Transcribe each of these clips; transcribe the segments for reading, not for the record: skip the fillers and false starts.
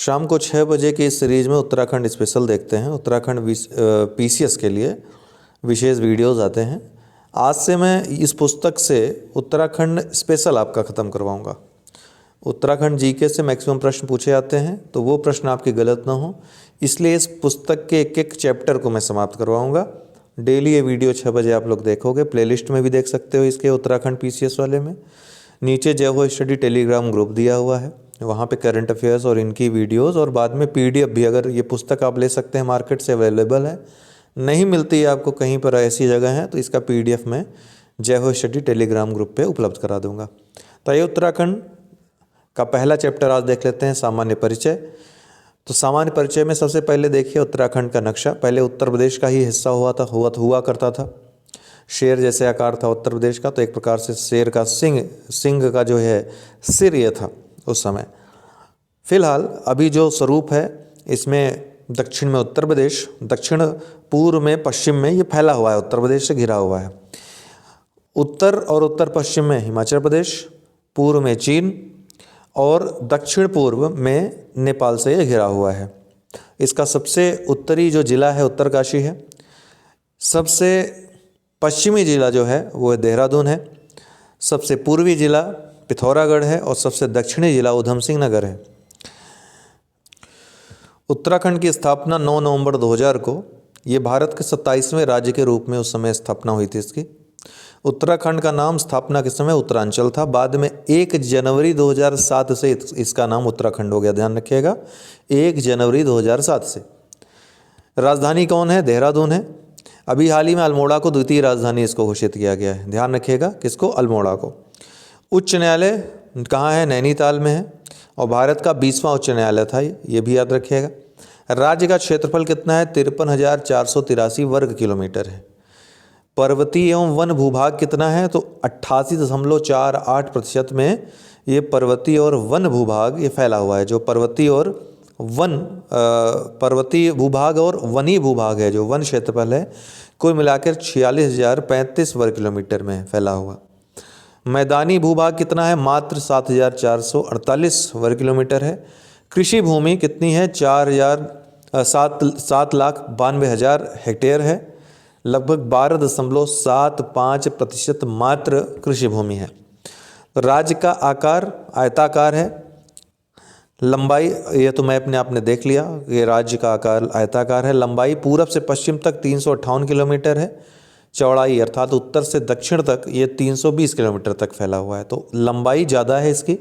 शाम को 6 बजे की इस सीरीज़ में उत्तराखंड स्पेशल देखते हैं। उत्तराखंड पीसीएस के लिए विशेष वीडियोस आते हैं। आज से मैं इस पुस्तक से उत्तराखंड स्पेशल आपका ख़त्म करवाऊंगा। उत्तराखंड जीके से मैक्सिमम प्रश्न पूछे जाते हैं, तो वो प्रश्न आपके गलत ना हो, इसलिए इस पुस्तक के एक एक चैप्टर को मैं समाप्त करवाऊंगा। डेली ये वीडियो 6 बजे आप लोग देखोगे। प्लेलिस्ट में भी देख सकते हो इसके उत्तराखंड पीसीएस वाले में। नीचे जय हो स्टडी टेलीग्राम ग्रुप दिया हुआ है, वहाँ पे करंट अफेयर्स और इनकी वीडियोस और बाद में पीडीएफ भी, अगर ये पुस्तक आप ले सकते हैं, मार्केट से अवेलेबल है। नहीं मिलती है आपको कहीं पर, ऐसी जगह है, तो इसका पीडीएफ मैं जय हो स्टडी टेलीग्राम ग्रुप पे उपलब्ध करा दूंगा। तो ये उत्तराखंड का पहला चैप्टर आज देख लेते हैं, सामान्य परिचय। तो सामान्य परिचय में सबसे पहले देखिए उत्तराखंड का नक्शा। पहले उत्तर प्रदेश का ही हिस्सा हुआ करता था। शेर जैसे आकार था उत्तर प्रदेश का, तो एक प्रकार से शेर का सिंह का जो है सिर ये था उस समय। फिलहाल अभी जो स्वरूप है इसमें दक्षिण में उत्तर प्रदेश, दक्षिण पूर्व में पश्चिम में ये फैला हुआ है, उत्तर प्रदेश से घिरा हुआ है। उत्तर और उत्तर पश्चिम में हिमाचल प्रदेश, पूर्व में चीन और दक्षिण पूर्व में नेपाल से ये घिरा हुआ है। इसका सबसे उत्तरी जो जिला है उत्तरकाशी है। सबसे पश्चिमी जिला जो है वो देहरादून है। सबसे पूर्वी जिला पिथौरागढ़ है और सबसे दक्षिणी जिला उधम सिंह नगर है। उत्तराखंड की स्थापना 9 नवंबर 2000 को, ये भारत के 27वें राज्य के रूप में उस समय स्थापना हुई थी इसकी। उत्तराखंड का नाम स्थापना के समय उत्तरांचल था। बाद में 1 जनवरी 2007 से इसका नाम उत्तराखंड हो गया, ध्यान रखिएगा, 1 जनवरी 2007 से। राजधानी कौन है? देहरादून है। अभी हाल ही में अल्मोड़ा को द्वितीय राजधानी इसको घोषित किया गया है, ध्यान रखिएगा, किसको? अल्मोड़ा को। उच्च न्यायालय कहाँ है? नैनीताल में है और भारत का 20वां उच्च न्यायालय था ये भी याद रखिएगा। राज्य का क्षेत्रफल कितना है? 53,483 वर्ग किलोमीटर है। पर्वतीय एवं वन भूभाग कितना है? तो 88.48% में ये पर्वतीय और वन भूभाग ये फैला हुआ है। जो पर्वतीय भूभाग और वनी भूभाग है, जो वन क्षेत्रफल है, कुल मिलाकर 46,035 वर्ग किलोमीटर में फैला हुआ। मैदानी भूभाग कितना है? मात्र 7,448 वर्ग किलोमीटर है। कृषि भूमि कितनी है? 7,92,000 हेक्टेयर है। लगभग 12.75% मात्र कृषि भूमि है। राज्य का आकार आयताकार है। लंबाई, ये तो मैप ने आपने देख लिया, ये राज्य का आकार आयताकार है। लंबाई पूरब से पश्चिम तक 358 किलोमीटर है। चौड़ाई अर्थात उत्तर से दक्षिण तक ये 320 किलोमीटर तक फैला हुआ है। तो लंबाई ज़्यादा है इसकी,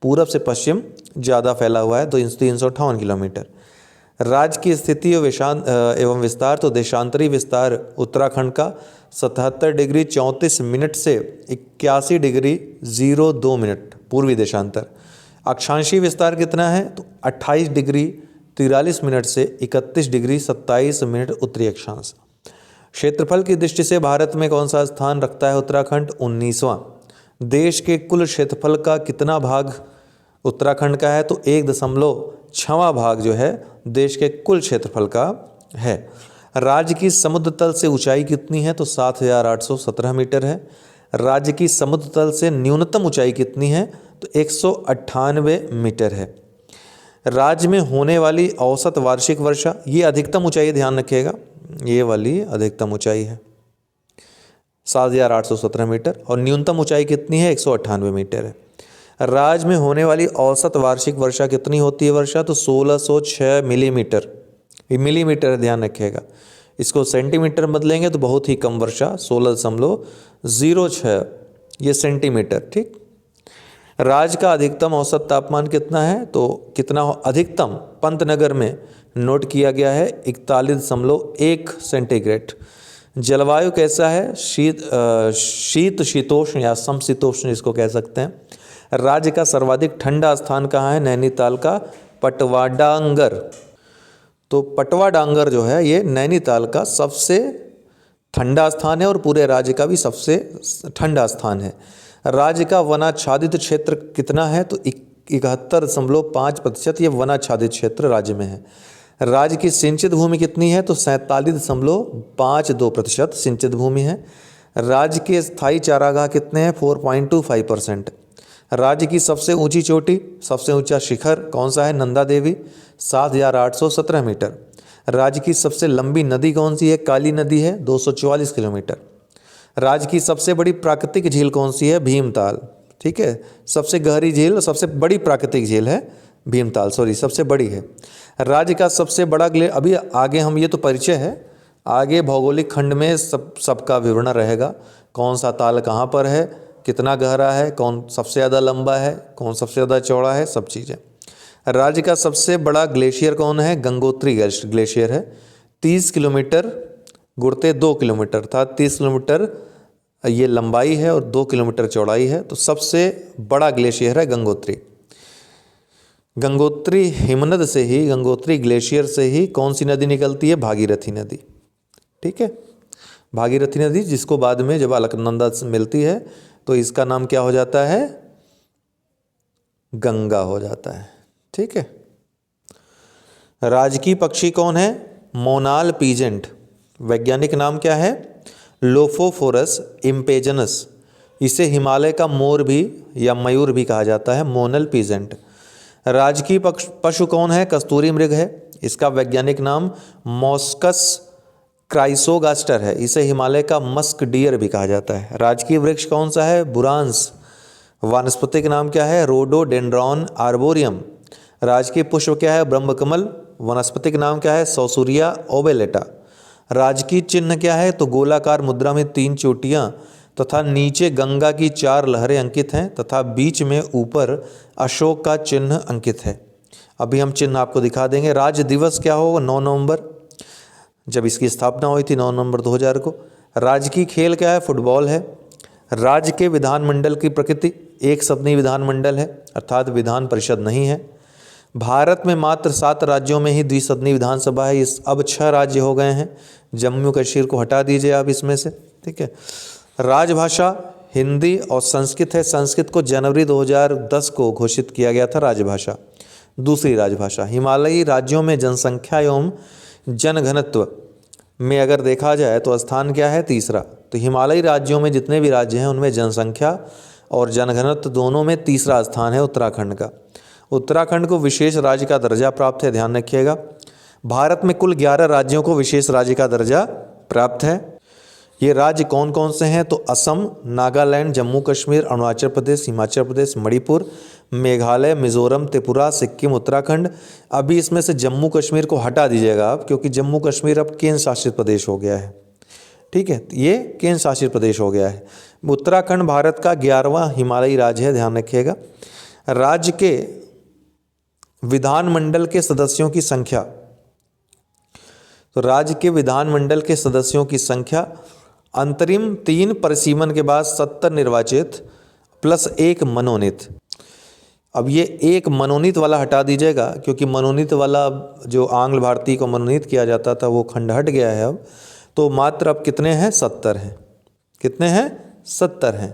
पूरब से पश्चिम ज़्यादा फैला हुआ है, तो 358 किलोमीटर। राज्य की स्थिति एवं विस्तार, तो देशांतरी विस्तार उत्तराखंड का 77 डिग्री 34 मिनट से 81 डिग्री 02 मिनट पूर्वी देशांतर। अक्षांशीय विस्तार कितना है? तो 28 डिग्री 43 मिनट से 31 डिग्री 27 मिनट उत्तरी अक्षांश। क्षेत्रफल की दृष्टि से भारत में कौन सा स्थान रखता है उत्तराखंड? 19वां। देश के कुल क्षेत्रफल का कितना भाग उत्तराखंड का है? तो 1.6वां भाग जो है देश के कुल क्षेत्रफल का है। राज्य की समुद्र तल से ऊंचाई कितनी है? तो 7,817 मीटर है। राज्य की समुद्र तल से न्यूनतम ऊंचाई कितनी है? तो 198 मीटर है। राज्य में होने वाली औसत वार्षिक वर्षा, ये अधिकतम ऊंचाई, ध्यान रखिएगा, ये वाली अधिकतम ऊंचाई है 7,817 मीटर और न्यूनतम ऊंचाई कितनी है? 198 मीटर है। राज्य में होने वाली औसत वार्षिक वर्षा कितनी होती है? वर्षा तो 1606 मिलीमीटर, मिलीमीटर ध्यान रखिएगा। इसको सेंटीमीटर बदलेंगे तो बहुत ही कम वर्षा, 16.06 ये सेंटीमीटर, ठीक। राज्य का अधिकतम औसत तापमान कितना है? तो कितना अधिकतम पंतनगर में नोट किया गया है 41.1 सेंटीग्रेड। जलवायु कैसा है? शीत शीतोष्ण या समशीतोष्ण इसको कह सकते हैं। राज्य का सर्वाधिक ठंडा स्थान कहाँ है? नैनीताल का पटवाडांगर। तो पटवाडांगर जो है ये नैनीताल का सबसे ठंडा स्थान है और पूरे राज्य का भी सबसे ठंडा स्थान है। राज्य का वनाच्छादित क्षेत्र कितना है? तो 71.5% ये वनाच्छादित क्षेत्र राज्य में है। राज्य की सिंचित भूमि कितनी है? तो 47.52% सिंचित भूमि है। राज्य के स्थायी चारागाह कितने हैं? 4.25%। राज्य की सबसे ऊंची चोटी, सबसे ऊंचा शिखर कौन सा है? नंदा देवी, 7,817 मीटर। राज्य की सबसे लंबी नदी कौन सी है? काली नदी है, 244 किलोमीटर। राज्य की सबसे बड़ी प्राकृतिक झील कौन सी है? भीमताल। ठीक है, सबसे गहरी झील और सबसे बड़ी प्राकृतिक झील है भीमताल, सॉरी सबसे बड़ी है। राज्य का सबसे बड़ा अभी आगे हम, ये तो परिचय है, आगे भौगोलिक खंड में सबका विवरण रहेगा। कौन सा ताल कहाँ पर है, कितना गहरा है, कौन सबसे ज़्यादा लंबा है, कौन सबसे ज़्यादा चौड़ा है, सब चीज़ें। राज्य का सबसे बड़ा ग्लेशियर कौन है? गंगोत्री ग्लेशियर है। 30 किलोमीटर गुड़ते 2 किलोमीटर, अर्थात 30 किलोमीटर ये लंबाई है और 2 किलोमीटर चौड़ाई है। तो सबसे बड़ा ग्लेशियर है गंगोत्री। गंगोत्री हिमनद से ही, गंगोत्री ग्लेशियर से ही कौन सी नदी निकलती है? भागीरथी नदी। ठीक है, भागीरथी नदी, जिसको बाद में जब अलकनंदा से मिलती है तो इसका नाम क्या हो जाता है? गंगा हो जाता है। ठीक है, राजकीय पक्षी कौन है? मोनाल पीजेंट। वैज्ञानिक नाम क्या है? लोफोफोरस इम्पेजनस। इसे हिमालय का मोर भी या मयूर भी कहा जाता है, मोनल पीजेंट। राजकीय पशु कौन है? कस्तूरी मृग है। इसका वैज्ञानिक नाम मॉस्कस क्राइसोगास्टर है। इसे हिमालय का मस्क डियर भी कहा जाता है। राजकीय वृक्ष कौन सा है? बुरांस। वानस्पतिक नाम क्या है? Rhododendron arboreum. राजकीय पुष्प क्या है? ब्रह्मकमल। वनस्पतिक नाम क्या है? सौसूरिया ओबेलेटा। राजकीय चिन्ह क्या है? तो गोलाकार मुद्रा में 3 चोटियां तथा नीचे गंगा की 4 लहरें अंकित हैं तथा बीच में ऊपर अशोक का चिन्ह अंकित है। अभी हम चिन्ह आपको दिखा देंगे। राज्य दिवस क्या होगा? 9 नवंबर, जब इसकी स्थापना हुई थी 9 नवंबर 2000 को। राज्य की खेल क्या है? फुटबॉल है। राज्य के विधानमंडल की प्रकृति एक सदनी विधानमंडल है, अर्थात विधान परिषद नहीं है। भारत में मात्र 7 राज्यों में ही द्विसदनी विधानसभा है। इस अब 6 राज्य हो गए हैं। जम्मू कश्मीर को हटा दीजिए आप इसमें से। ठीक है, राजभाषा हिंदी और संस्कृत है। संस्कृत को जनवरी 2010 को घोषित किया गया था राजभाषा, दूसरी राजभाषा। हिमालयी राज्यों में जनसंख्या एवं जनघनत्व में अगर देखा जाए तो स्थान क्या है? तीसरा। तो हिमालयी राज्यों में जितने भी राज्य हैं उनमें जनसंख्या और जनघनत्व दोनों में तीसरा स्थान है उत्तराखंड का। उत्तराखंड को विशेष राज्य का दर्जा प्राप्त है, ध्यान रखिएगा। भारत में कुल 11 राज्यों को विशेष राज्य का दर्जा प्राप्त है। ये राज्य कौन कौन से हैं? तो असम, नागालैंड, जम्मू कश्मीर, अरुणाचल प्रदेश, हिमाचल प्रदेश, मणिपुर, मेघालय, मिजोरम, त्रिपुरा, सिक्किम, उत्तराखंड। अभी इसमें से जम्मू कश्मीर को हटा दीजिएगा आप, क्योंकि जम्मू कश्मीर अब केंद्र शासित प्रदेश हो गया है। ठीक है, ये केंद्र शासित प्रदेश हो गया है। उत्तराखंड भारत का 11वां हिमालयी राज्य है, ध्यान रखिएगा। राज्य के विधानमंडल के सदस्यों की संख्या, तो राज्य के विधानमंडल के सदस्यों की संख्या अंतरिम 3 परिसीमन के बाद 70 निर्वाचित प्लस 1 मनोनीत। अब ये एक मनोनीत वाला हटा दीजिएगा, क्योंकि मनोनीत वाला जो आंग्ल भारतीय को मनोनीत किया जाता था वो खंड हट गया है अब। तो मात्र अब कितने हैं? 70 हैं। कितने हैं? 70 हैं।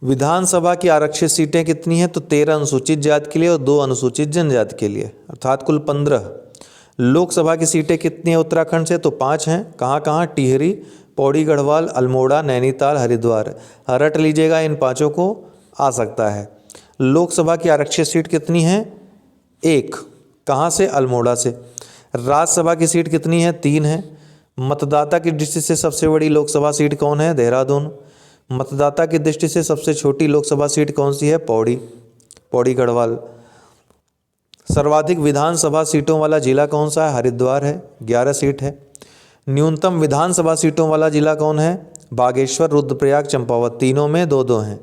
विधानसभा की आरक्षित सीटें कितनी हैं? तो 13 अनुसूचित जाति के लिए और 2 अनुसूचित जनजाति के लिए, अर्थात कुल 15। लोकसभा की सीटें कितनी हैं उत्तराखंड से? तो 5 हैं। कहाँ कहाँ? टिहरी, पौड़ी गढ़वाल, अल्मोड़ा, नैनीताल, हरिद्वार। रट लीजिएगा, इन 5 को आ सकता है। लोकसभा की आरक्षित सीट कितनी है? 1। कहाँ से? अल्मोड़ा से। राज्यसभा की सीट कितनी है? 3 है। मतदाता की दृष्टि से सबसे बड़ी लोकसभा सीट कौन है? देहरादून। मतदाता की दृष्टि से सबसे छोटी लोकसभा सीट कौन सी है? पौड़ी गढ़वाल। सर्वाधिक विधानसभा सीटों वाला जिला कौन सा है? हरिद्वार है, 11 सीट है। न्यूनतम विधानसभा सीटों वाला जिला कौन है? बागेश्वर, रुद्रप्रयाग, चंपावत। तीनों में 2-2 हैं,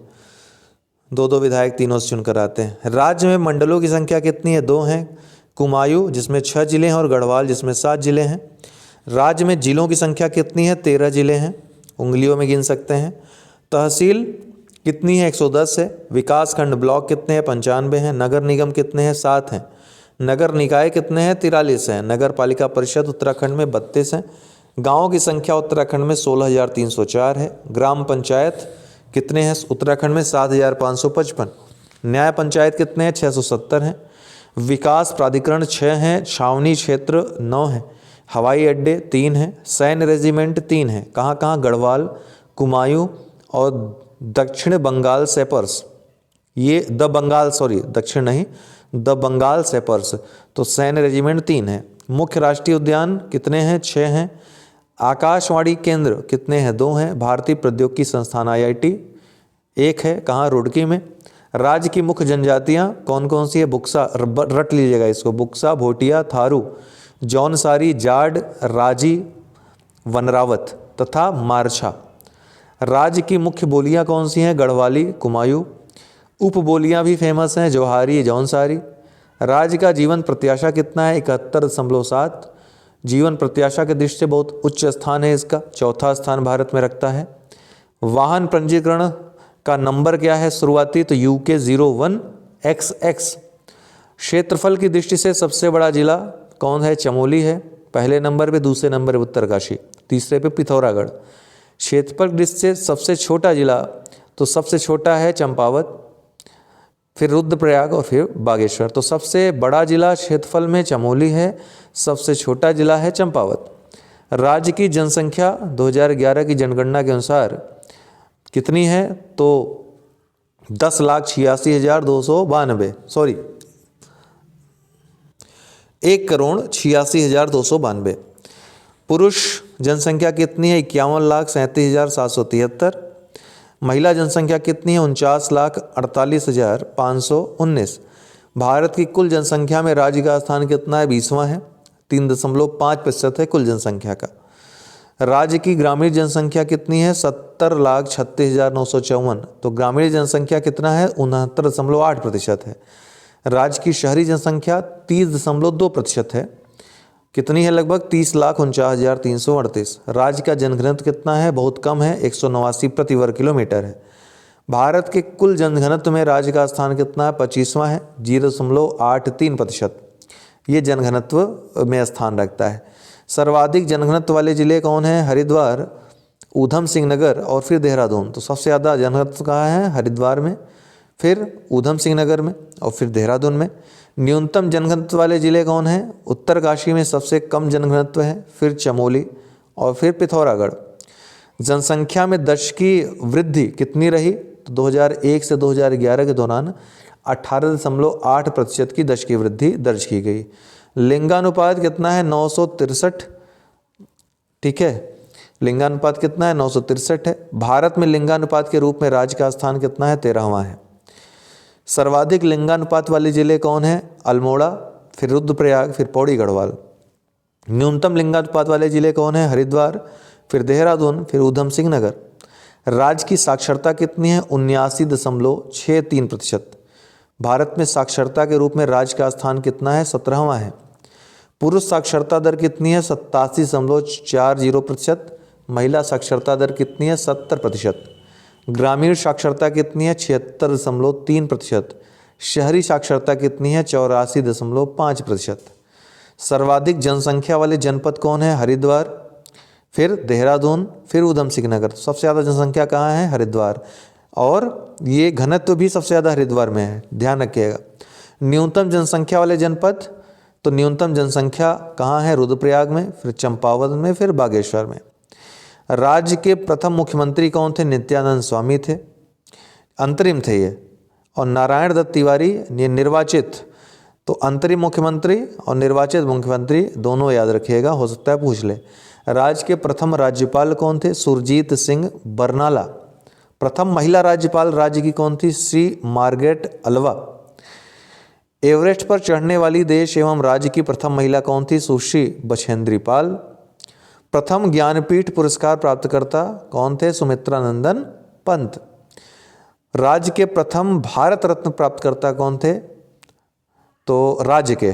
2-2 विधायक तीनों से चुनकर आते हैं। राज्य में मंडलों की संख्या कितनी है? 2 हैं। कुमायूं जिसमें 6 जिले हैं और गढ़वाल जिसमें 7 जिले हैं। राज्य में जिलों की संख्या कितनी है? 13 जिले हैं, उंगलियों में गिन सकते हैं। तहसील कितनी है? 110 है। विकास खंड ब्लॉक कितने हैं? 95 हैं। नगर निगम कितने हैं? 7 हैं। नगर निकाय कितने हैं? 43 हैं। नगर पालिका परिषद उत्तराखंड में 32 हैं। गाँव की संख्या उत्तराखंड में 16,304 है। ग्राम पंचायत कितने हैं उत्तराखंड में? 7,555। न्याय पंचायत कितने हैं? 670 हैं। विकास प्राधिकरण 6 हैं। छावनी क्षेत्र 9 हैं। हवाई अड्डे 3 हैं। सैन्य रेजिमेंट 3 हैं। कहाँ कहाँ? गढ़वाल, कुमायूं और दक्षिण बंगाल सैपर्स, ये दक्षिण नहीं, द बंगाल सेपर्स। तो सैन्य रेजिमेंट 3 है। मुख्य राष्ट्रीय उद्यान कितने हैं? 6 हैं। आकाशवाणी केंद्र कितने हैं? 2 हैं। भारतीय प्रौद्योगिकी संस्थान IIT 1 है। कहाँ? रुड़की में। राज्य की मुख्य जनजातियाँ कौन कौन सी है? बुक्सा, रट लीजिएगा इसको, बुक्सा, भोटिया, थारू, जौनसारी, जाट, राजी, वनरावत तथा मारछा। राज्य की मुख्य बोलियां कौन सी हैं? गढ़वाली, कुमायूं। उपबोलियां भी फेमस हैं, जौहरी, जौनसारी। राज्य का जीवन प्रत्याशा कितना है? 71.7। जीवन प्रत्याशा के दृष्टि से बहुत उच्च स्थान है इसका, 4था स्थान भारत में रखता है। वाहन पंजीकरण का नंबर क्या है शुरुआती? तो UK 01XX। क्षेत्रफल की दृष्टि से सबसे बड़ा जिला कौन है? चमोली है पहले नंबर पे, दूसरे नंबर पे उत्तरकाशी, तीसरे पे पिथौरागढ़। क्षेत्रफल की दृष्टि से सबसे छोटा जिला, तो सबसे छोटा है चंपावत, फिर रुद्रप्रयाग और फिर बागेश्वर। तो सबसे बड़ा जिला क्षेत्रफल में चमोली है, सबसे छोटा जिला है चंपावत। राज्य की जनसंख्या 2011 की जनगणना के अनुसार कितनी है? तो 10,86,292, सॉरी 1,86,292। पुरुष जनसंख्या कितनी है? 51,37,773। महिला जनसंख्या कितनी है? 49,48,519। भारत की कुल जनसंख्या में राज्य का स्थान कितना है? 20वां है, 3.5% है कुल जनसंख्या का। राज्य की ग्रामीण जनसंख्या कितनी है? 70,36,954। तो ग्रामीण जनसंख्या कितना है? 69.8% है। राज्य की शहरी जनसंख्या 30.2% है। कितनी है? लगभग 30,49,338। राज्य का जनघनत्व कितना है? बहुत कम है, 189 प्रति वर्ग किलोमीटर है। भारत के कुल जनघनत्व में राज्य का स्थान कितना है? 25वां है, 0.83%। ये जनघनत्व में स्थान रखता है। सर्वाधिक जनघनत्व वाले जिले कौन हैं? हरिद्वार, ऊधम सिंह नगर और फिर देहरादून। तो सबसे ज़्यादा जनघनत्व कहाँ है? हरिद्वार में, फिर ऊधम सिंह नगर में और फिर देहरादून में। न्यूनतम जनघनत्व वाले जिले कौन हैं? उत्तरकाशी में सबसे कम जनघनत्व है, फिर चमोली और फिर पिथौरागढ़। जनसंख्या में दशकीय वृद्धि कितनी रही? तो 2001 से 2011 के दौरान 18.8% की दशकीय वृद्धि दर्ज की गई। लिंगानुपात कितना है? 963। ठीक है, लिंगानुपात कितना है? 963 है। भारत में लिंगानुपात के रूप में राज्य का स्थान कितना है? 13वां है। सर्वाधिक लिंगानुपात वाले जिले कौन हैं? अल्मोड़ा, फिर रुद्रप्रयाग, फिर पौड़ी गढ़वाल। न्यूनतम लिंगानुपात वाले जिले कौन हैं? हरिद्वार, फिर देहरादून, फिर ऊधम सिंह नगर। राज्य की साक्षरता कितनी है? 79.63%। भारत में साक्षरता के रूप में राज्य का स्थान कितना है? 17वां है। पुरुष साक्षरता दर कितनी है? 87.40%। महिला साक्षरता दर कितनी है? 70%। ग्रामीण साक्षरता कितनी है? 76.3%। शहरी साक्षरता कितनी है? 84.5%। सर्वाधिक जनसंख्या वाले जनपद कौन है? हरिद्वार, फिर देहरादून, फिर ऊधम सिंह नगर। सबसे ज़्यादा जनसंख्या कहाँ है? हरिद्वार, और ये घनत्व भी सबसे ज़्यादा हरिद्वार में है, ध्यान रखिएगा। न्यूनतम जनसंख्या वाले जनपद, तो न्यूनतम जनसंख्या कहाँ है? रुद्रप्रयाग में, फिर चंपावत में, फिर बागेश्वर में। राज्य के प्रथम मुख्यमंत्री कौन थे? नित्यानंद स्वामी थे, अंतरिम थे ये। और नारायण दत्त तिवारी ये निर्वाचित। तो अंतरिम मुख्यमंत्री और निर्वाचित मुख्यमंत्री दोनों याद रखिएगा, हो सकता है पूछ ले। राज्य के प्रथम राज्यपाल कौन थे? सुरजीत सिंह बरनाला। प्रथम महिला राज्यपाल राज्य की कौन थी? Shri Margaret Alva. एवरेस्ट पर चढ़ने वाली देश एवं राज्य की प्रथम महिला कौन थी? सुश्री बछेंद्री पाल। प्रथम ज्ञानपीठ पुरस्कार प्राप्तकर्ता कौन थे? सुमित्रा नंदन पंत। राज्य के प्रथम भारत रत्न प्राप्तकर्ता कौन थे? तो राज्य के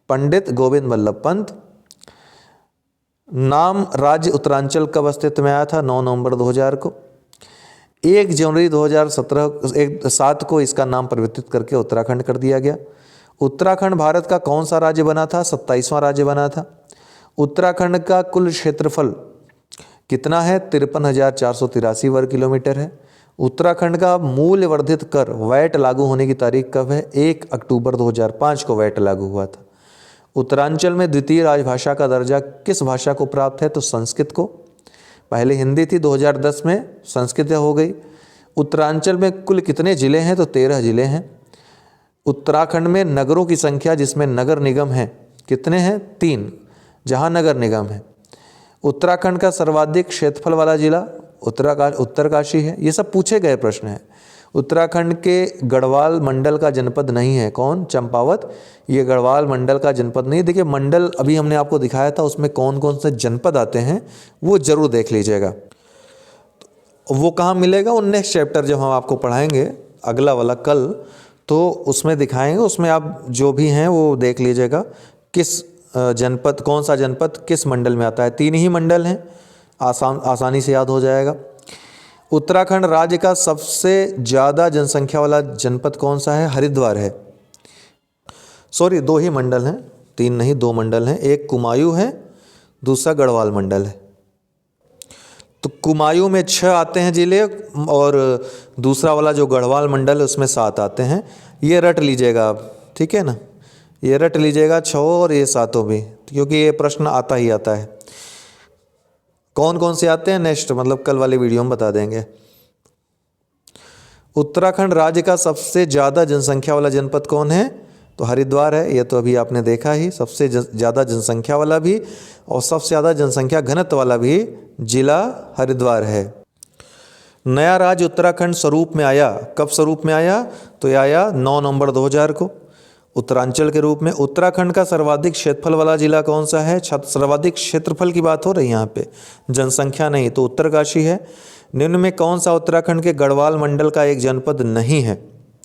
पंडित गोविंद वल्लभ पंत। नाम राज्य उत्तरांचल कब अस्तित्व में आया था? 9 नवंबर 2000 को। 1 जनवरी 2007 को इसका नाम परिवर्तित करके उत्तराखंड कर दिया गया। उत्तराखंड भारत का कौन सा राज्य बना था? 27वां राज्य बना था। उत्तराखंड का कुल क्षेत्रफल कितना है? 53,483 वर्ग किलोमीटर है। उत्तराखंड का मूल्य वर्धित कर वैट लागू होने की तारीख कब है? 1 अक्टूबर 2005 को वैट लागू हुआ था। उत्तरांचल में द्वितीय राजभाषा का दर्जा किस भाषा को प्राप्त है? तो संस्कृत को। पहले हिंदी थी, 2010 में संस्कृत हो गई। उत्तरांचल में कुल कितने ज़िले हैं? तो 13 ज़िले हैं। उत्तराखंड में नगरों की संख्या जिसमें नगर निगम है कितने हैं? 3, जहाँ नगर निगम है। उत्तराखंड का सर्वाधिक क्षेत्रफल वाला जिला उत्तरकाशी है। ये सब पूछे गए प्रश्न हैं। उत्तराखंड के गढ़वाल मंडल का जनपद नहीं है, कौन? चंपावत। ये गढ़वाल मंडल का जनपद नहीं। देखिए मंडल अभी हमने आपको दिखाया था, उसमें कौन कौन से जनपद आते हैं वो जरूर देख लीजिएगा। वो कहाँ मिलेगा? वो नेक्स्ट चैप्टर जब हम आपको पढ़ाएंगे अगला वाला कल, तो उसमें दिखाएंगे। उसमें आप जो भी हैं वो देख लीजिएगा किस जनपद, कौन सा जनपद किस मंडल में आता है। 3 ही मंडल हैं, आसानी से याद हो जाएगा। उत्तराखंड राज्य का सबसे ज़्यादा जनसंख्या वाला जनपद कौन सा है? हरिद्वार है। सॉरी, 2 ही मंडल हैं, 3 नहीं, 2 मंडल हैं। एक कुमायूं है, दूसरा गढ़वाल मंडल है। तो कुमायूं में 6 आते हैं जिले और दूसरा वाला जो गढ़वाल मंडल है उसमें 7 आते हैं। ये रट लीजिएगा आप, ठीक है ना? ये रट लीजिएगा 6 और ये 7 भी, क्योंकि ये प्रश्न आता ही आता है। कौन कौन से आते हैं नेक्स्ट मतलब कल वाले वीडियो में बता देंगे। उत्तराखंड राज्य का सबसे ज़्यादा जनसंख्या वाला जनपद कौन है? तो हरिद्वार है। ये तो अभी आपने देखा ही, सबसे ज़्यादा जनसंख्या वाला भी और सबसे ज़्यादा जनसंख्या घनत्व वाला भी जिला हरिद्वार है। नया राज्य उत्तराखंड स्वरूप में आया, कब स्वरूप में आया? तो ये आया 9 नवंबर 2000 को उत्तरांचल के रूप में। उत्तराखंड का सर्वाधिक क्षेत्रफल वाला जिला कौन सा है? सर्वाधिक क्षेत्रफल की बात हो रही है यहाँ पे, जनसंख्या नहीं, तो उत्तरकाशी है। निम्न में कौन सा उत्तराखंड के गढ़वाल मंडल का एक जनपद नहीं है?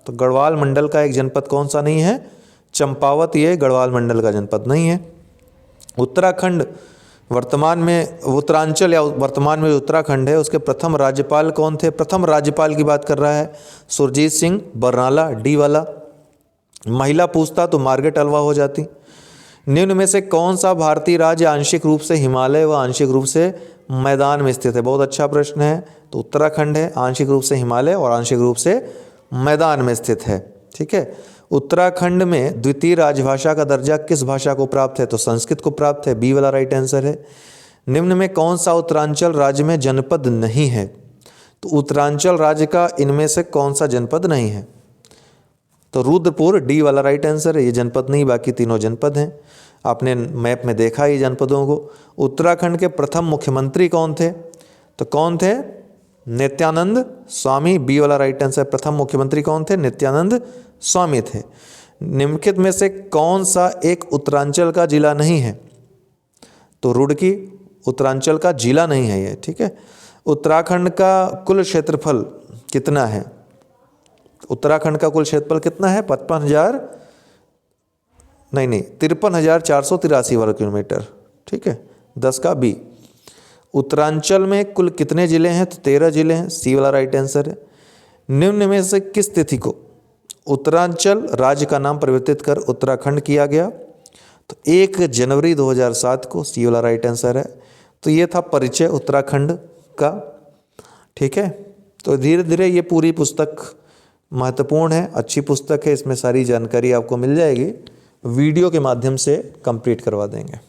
तो गढ़वाल मंडल का एक जनपद कौन सा नहीं है? चंपावत। ये गढ़वाल मंडल का जनपद नहीं है। उत्तराखंड वर्तमान में, उत्तरांचल या वर्तमान में उत्तराखंड है, उसके प्रथम राज्यपाल कौन थे? प्रथम राज्यपाल की बात कर रहा है सुरजीत सिंह बरनाला, डी वाला। महिला पूछता तो मार्गरेट अल्वा हो जाती। निम्न में से कौन सा भारतीय राज्य आंशिक रूप से हिमालय व आंशिक रूप से मैदान में स्थित है? बहुत अच्छा प्रश्न है। तो उत्तराखंड है, आंशिक रूप से हिमालय और आंशिक रूप से मैदान में स्थित है, ठीक है। उत्तराखंड में द्वितीय राजभाषा का दर्जा किस भाषा को प्राप्त है? तो संस्कृत को प्राप्त है, बी वाला राइट आंसर है। निम्न में कौन सा उत्तरांचल राज्य में जनपद नहीं है? तो उत्तरांचल राज्य का इनमें से कौन सा जनपद नहीं है? तो रुद्रपुर, डी वाला राइट आंसर है। ये जनपद नहीं, बाकी तीनों जनपद हैं। आपने मैप में देखा ही जनपदों को। उत्तराखंड के प्रथम मुख्यमंत्री कौन थे? तो कौन थे? नित्यानंद स्वामी, बी वाला राइट आंसर। प्रथम मुख्यमंत्री कौन थे? नित्यानंद स्वामी थे। निम्नलिखित में से कौन सा एक उत्तरांचल का जिला नहीं है? तो रुड़की उत्तरांचल का जिला नहीं है ये, ठीक है। उत्तराखंड का कुल क्षेत्रफल कितना है? उत्तराखंड का कुल क्षेत्रफल कितना है? 53,483 वर्ग किलोमीटर, ठीक है। 10 का बी। उत्तरांचल में कुल कितने जिले हैं? तो 13 जिले हैं, सी वाला राइट आंसर है। निम्न में से किस तिथि को उत्तरांचल राज्य का नाम परिवर्तित कर उत्तराखंड किया गया? तो 1 जनवरी 2007 को, सी वाला राइट आंसर है। तो ये था परिचय उत्तराखंड का, ठीक है। तो धीरे धीरे ये पूरी पुस्तक महत्वपूर्ण है, अच्छी पुस्तक है, इसमें सारी जानकारी आपको मिल जाएगी। वीडियो के माध्यम से कंप्लीट करवा देंगे।